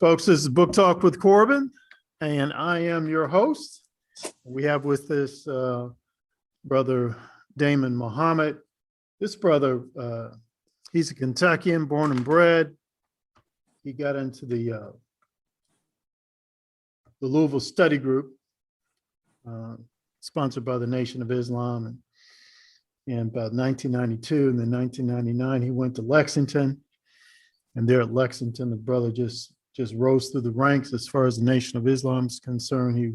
Folks, this is Book Talk with Corbin, and I am your host. We have with us brother Damon Muhammad. This brother, he's a Kentuckian, born and bred. He got into the Louisville Study Group, sponsored by the Nation of Islam, and about 1992, and then 1999, he went to Lexington. And there at Lexington, the brother just rose through the ranks as far as the Nation of Islam is concerned. He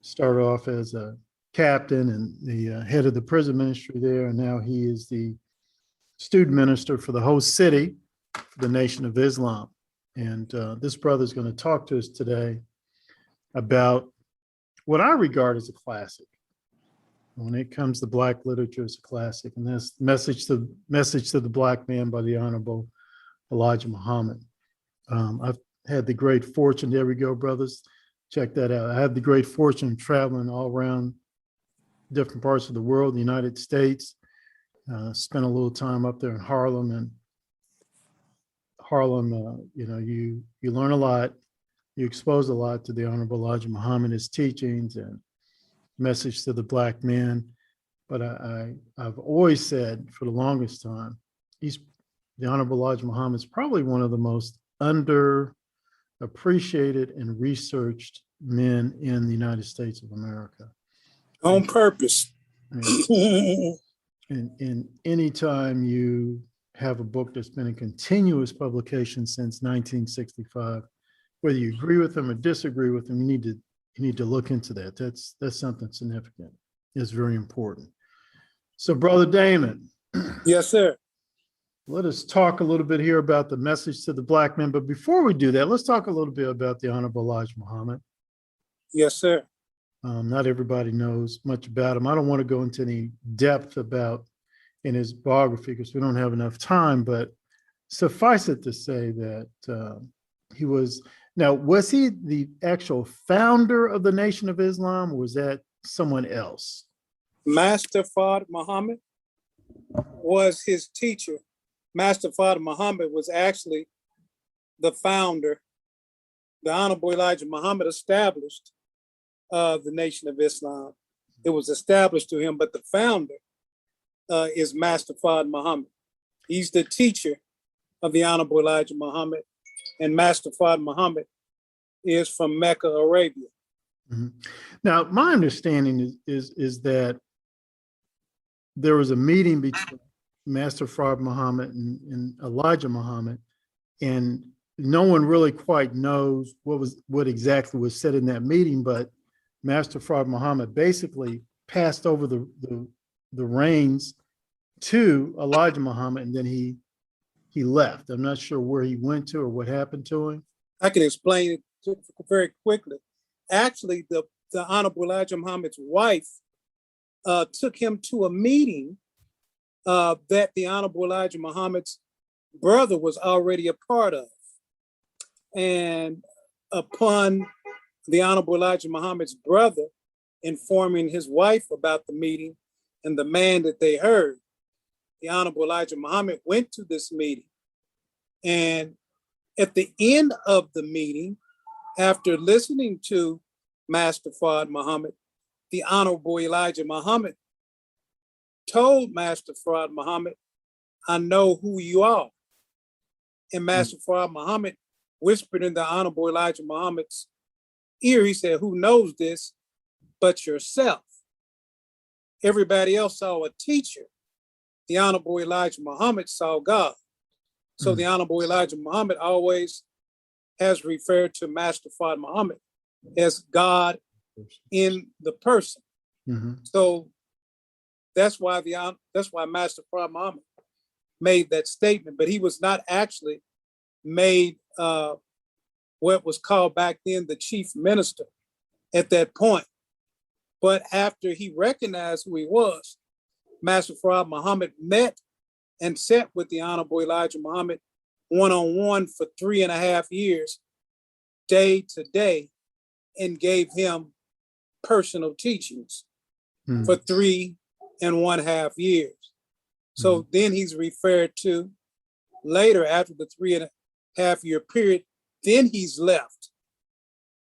started off as a captain and the head of the prison ministry there, and now he is the student minister for the whole city for the Nation of Islam. And this brother is going to talk to us today about what I regard as a classic. When it comes to Black literature, it's a classic, and that's Message to the Black Man by the Honorable Elijah Muhammad. I've had the great fortune, there we go, brothers, check that out. I had the great fortune of traveling all around different parts of the world, the United States, spent a little time up there in Harlem, and Harlem, you learn a lot, you expose a lot to the Honorable Elijah Muhammad, his teachings and Message to the Black Man. But I've always said for the longest time, the Honorable Elijah Muhammad is probably one of the most underappreciated and researched men in the United States of America. On purpose. And anytime you have a book that's been in continuous publication since 1965, whether you agree with them or disagree with them, you need to look into that. That's something significant. It's very important. So, Brother Damon. Yes, sir. Let us talk a little bit here about the Message to the Black Man. But before we do that, let's talk a little bit about the Honorable Elijah Muhammad. Yes, sir. Not everybody knows much about him. I don't want to go into any depth in his biography because we don't have enough time, but suffice it to say that was he the actual founder of the Nation of Islam, or was that someone else? Master Fard Muhammad was his teacher. Master Fard Muhammad was actually the founder. The Honorable Elijah Muhammad established the Nation of Islam. It was established to him, but the founder is Master Fard Muhammad. He's the teacher of the Honorable Elijah Muhammad, and Master Fard Muhammad is from Mecca, Arabia. Mm-hmm. Now, my understanding is that there was a meeting between Master Fard Muhammad and Elijah Muhammad, and no one really quite knows what exactly was said in that meeting, but Master Fard Muhammad basically passed over the reins to Elijah Muhammad, and then he left. I'm not sure where he went to or what happened to him. I can explain it very quickly. Actually, the Honorable Elijah Muhammad's wife took him to a meeting that the Honorable Elijah Muhammad's brother was already a part of. And upon the Honorable Elijah Muhammad's brother informing his wife about the meeting and the man that they heard, the Honorable Elijah Muhammad went to this meeting. And at the end of the meeting, after listening to Master Fard Muhammad, the Honorable Elijah Muhammad told Master Fard Muhammad, "I know who you are." And Master Fard Muhammad whispered in the Honorable Elijah Muhammad's ear, he said, "Who knows this but yourself?" Everybody else saw a teacher. The Honorable Elijah Muhammad saw God. So the Honorable Elijah Muhammad always has referred to Master Fard Muhammad as God in the person. Mm-hmm. So that's why Master Fard Muhammad made that statement, but he was not actually made what was called back then the chief minister at that point. But after he recognized who he was, Master Fard Muhammad met and sat with the Honorable Elijah Muhammad one-on-one for 3.5 years, day to day, and gave him personal teachings for 3.5 years. So then he's referred to later, after the 3.5 year period, Then he's left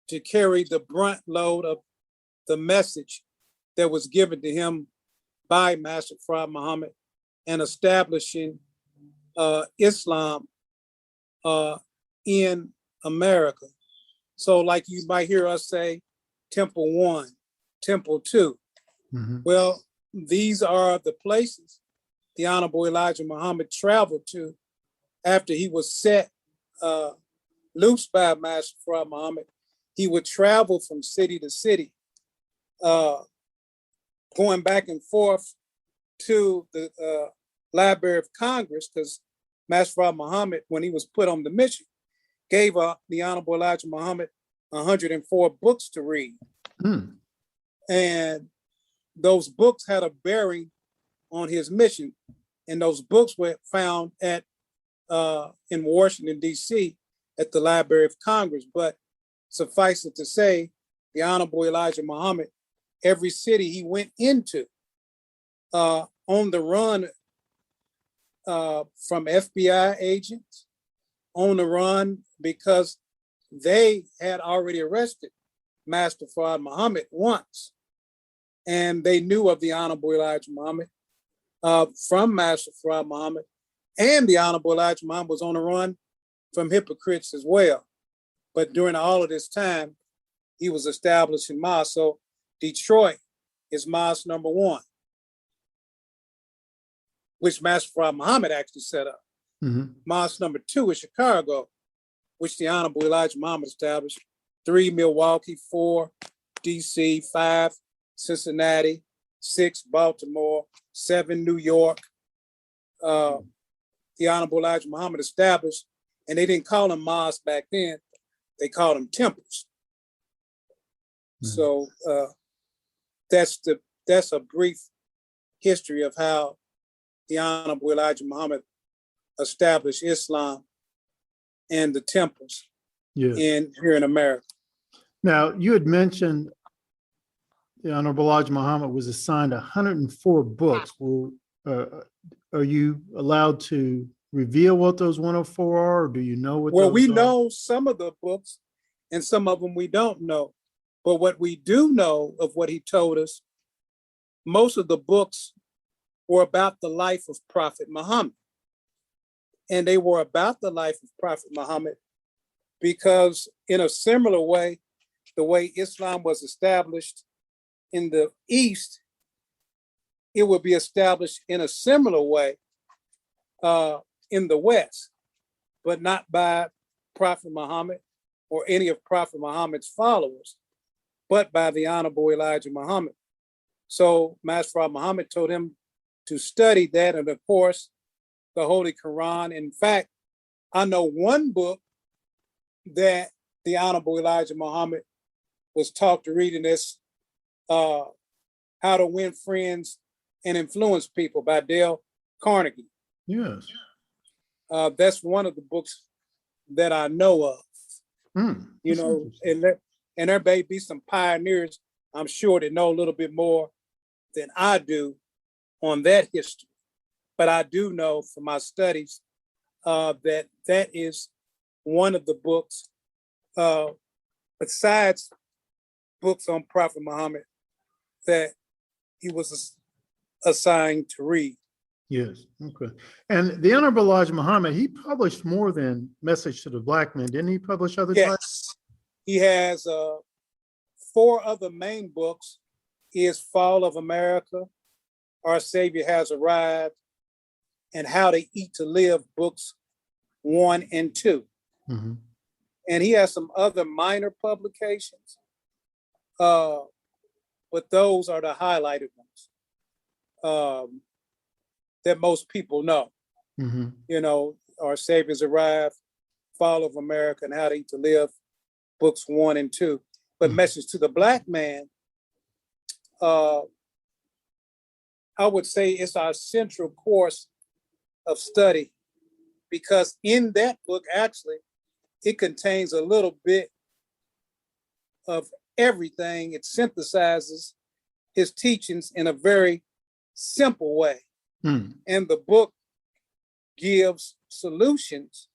to carry the brunt load of the message that was given to him by Master Fard Muhammad and establishing Islam in America. So like you might hear us say, Temple 1, Temple 2. Well, these are the places the Honorable Elijah Muhammad traveled to after he was set loose by Master Fard Muhammad. He would travel from city to city, going back and forth to the Library of Congress, because Master Fard Muhammad, when he was put on the mission, gave the Honorable Elijah Muhammad 104 books to read. And those books had a bearing on his mission. And those books were found at in Washington, D.C. at the Library of Congress. But suffice it to say, the Honorable Elijah Muhammad, every city he went into, on the run from FBI agents, on the run because they had already arrested Master Fard Muhammad once. And they knew of the Honorable Elijah Muhammad from Master Fard Muhammad. And the Honorable Elijah Muhammad was on the run from hypocrites as well. But during all of this time, he was establishing mosques. So Detroit is mosque number 1, which Master Fard Muhammad actually set up. Mosque number 2 is Chicago, which the Honorable Elijah Muhammad established. 3, Milwaukee. 4, DC. 5, Cincinnati. 6, Baltimore. 7, New York. The Honorable Elijah Muhammad established, and they didn't call them mosques back then, they called them temples. So that's a brief history of how the Honorable Elijah Muhammad established Islam and the temples here in America. Now, you had mentioned the Honorable Elijah Muhammad was assigned 104 books. Well, are you allowed to reveal what those 104 are, or do you know what? Well, we know some of the books, and some of them we don't know. But what we do know of what he told us, most of the books were about the life of Prophet Muhammad. And they were about the life of Prophet Muhammad because in a similar way, the way Islam was established in the East, it would be established in a similar way in the West, but not by Prophet Muhammad or any of Prophet Muhammad's followers, but by the Honorable Elijah Muhammad. So Master Fard Muhammad told him to study that, and of course, the Holy Quran. In fact, I know one book that the Honorable Elijah Muhammad was taught to read in this, How to Win Friends and Influence People by Dale Carnegie. Yes. That's one of the books that I know of. You know, and there may be some pioneers, I'm sure, that know a little bit more than I do on that history. But I do know from my studies that is one of the books, besides books on Prophet Muhammad, that he was assigned to read. Yes. Okay. And the Honorable Elijah Muhammad, he published more than Message to the Black Man. Didn't he publish other titles? Yes. He has 4 other main books. Is Fall of America, Our Savior Has Arrived, and How to Eat to Live, books 1 and 2. And he has some other minor publications, but those are the highlighted ones that most people know. You know, Our Savior's Arrived, Fall of America, and How to Eat to Live, books 1 and 2. But Message to the Black Man, I would say it's our central course of study, because in that book, actually, it contains a little bit of everything. It synthesizes his teachings in a very simple way. And the book gives solutions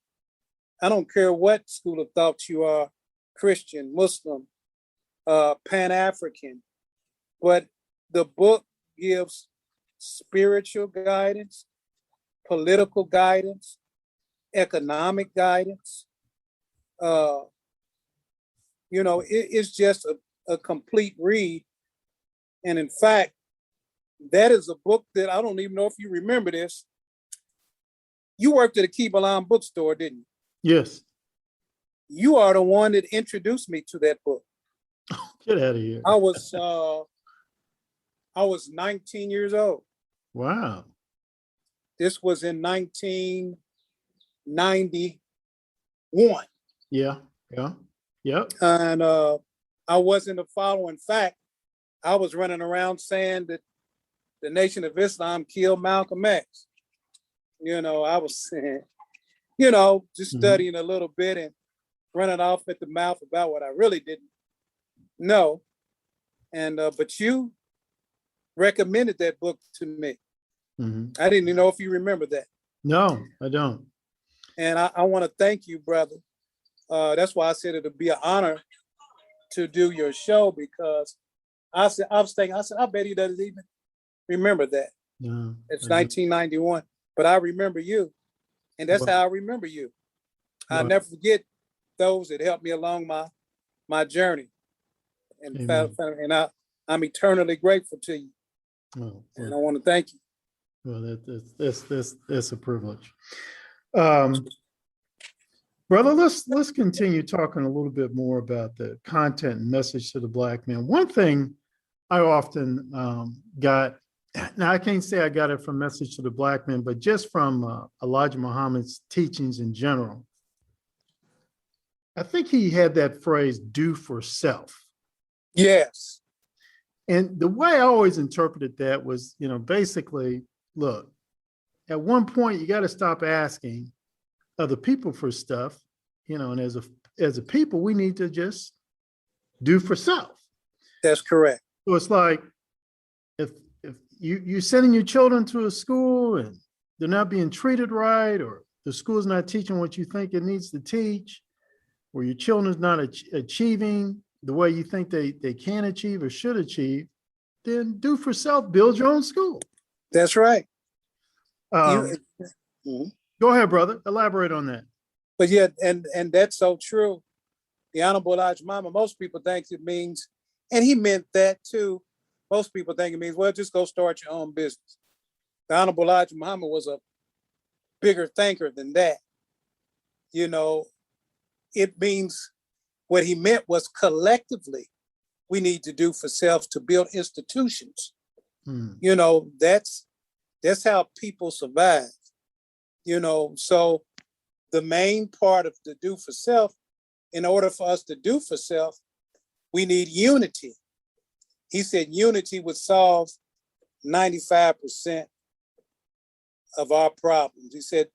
I don't care what school of thought you are, Christian, Muslim, Pan-African, but the book gives spiritual guidance, political guidance, economic guidance. It's just a complete read. And in fact, that is a book that I don't even know if you remember this. You worked at a Kibalan bookstore, didn't you? Yes. You are the one that introduced me to that book. Get out of here. I was 19 years old. Wow. This was in 1991. Yeah. Yep. And I wasn't a follower. In fact, I was running around saying that the Nation of Islam killed Malcolm X. I was saying, just studying a little bit and running off at the mouth about what I really didn't know. And but you recommended that book to me. I didn't even know if you remember that. No, I don't. And I want to thank you, brother. That's why I said it'll be an honor to do your show, because I was thinking, I bet he doesn't even remember that. No, it's 1991, but I remember you. And that's how I remember you. I'll never forget those that helped me along my journey. And I'm eternally grateful to you. And I want to thank you. Well, that's a privilege. Brother, let's continue talking a little bit more about the content and message to the Black man. One thing I often got, now I can't say I got it from Message to the Black Man, but just from Elijah Muhammad's teachings in general. I think he had that phrase, do for self. Yes. And the way I always interpreted that was, basically, look, at one point you got to stop asking other people for stuff, and as a people, we need to just do for self. That's correct. So it's like, if you're sending your children to a school and they're not being treated right, or the school's not teaching what you think it needs to teach, or your children's not achieving the way you think they can achieve or should achieve, then do for self, build your own school. That's right. Go ahead, brother. Elaborate on that. But yeah, and that's so true. The Honorable Elijah Muhammad, most people think it means, and he meant that too. Most people think it means, well, just go start your own business. The Honorable Elijah Muhammad was a bigger thinker than that. It means, what he meant was collectively, we need to do for self to build institutions. That's how people survive. So the main part of the do for self, in order for us to do for self, we need unity. He said unity would solve 95% of our problems. He said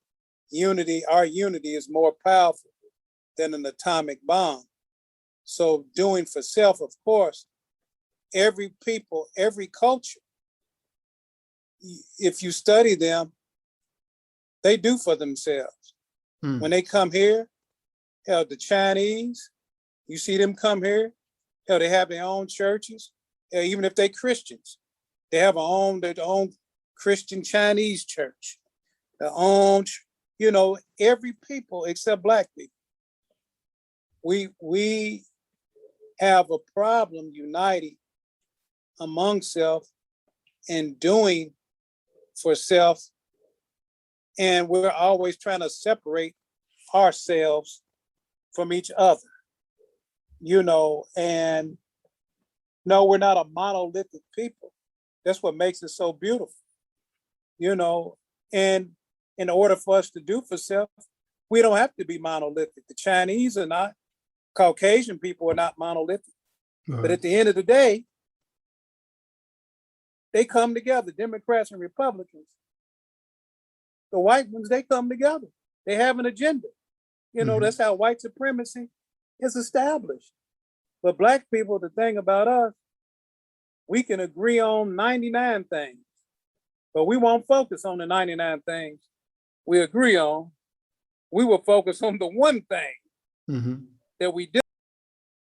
our unity is more powerful than an atomic bomb. So doing for self, of course, every people, every culture, if you study them, they do for themselves. When they come here, the Chinese, you see them come here, they have their own churches. Even if they're Christians, they have their own Christian Chinese church. Their own, every people except Black people. We have a problem uniting among self and doing for self. And we're always trying to separate ourselves from each other, and no, we're not a monolithic people. That's what makes it so beautiful, and in order for us to do for self, we don't have to be monolithic. The Chinese are not, Caucasian people are not monolithic. But at the end of the day, they come together, Democrats and Republicans. The white ones, they come together. They have an agenda. That's how white supremacy is established. But Black people, the thing about us, we can agree on 99 things, but we won't focus on the 99 things we agree on. we will focus on the one thing Mhm. that we do.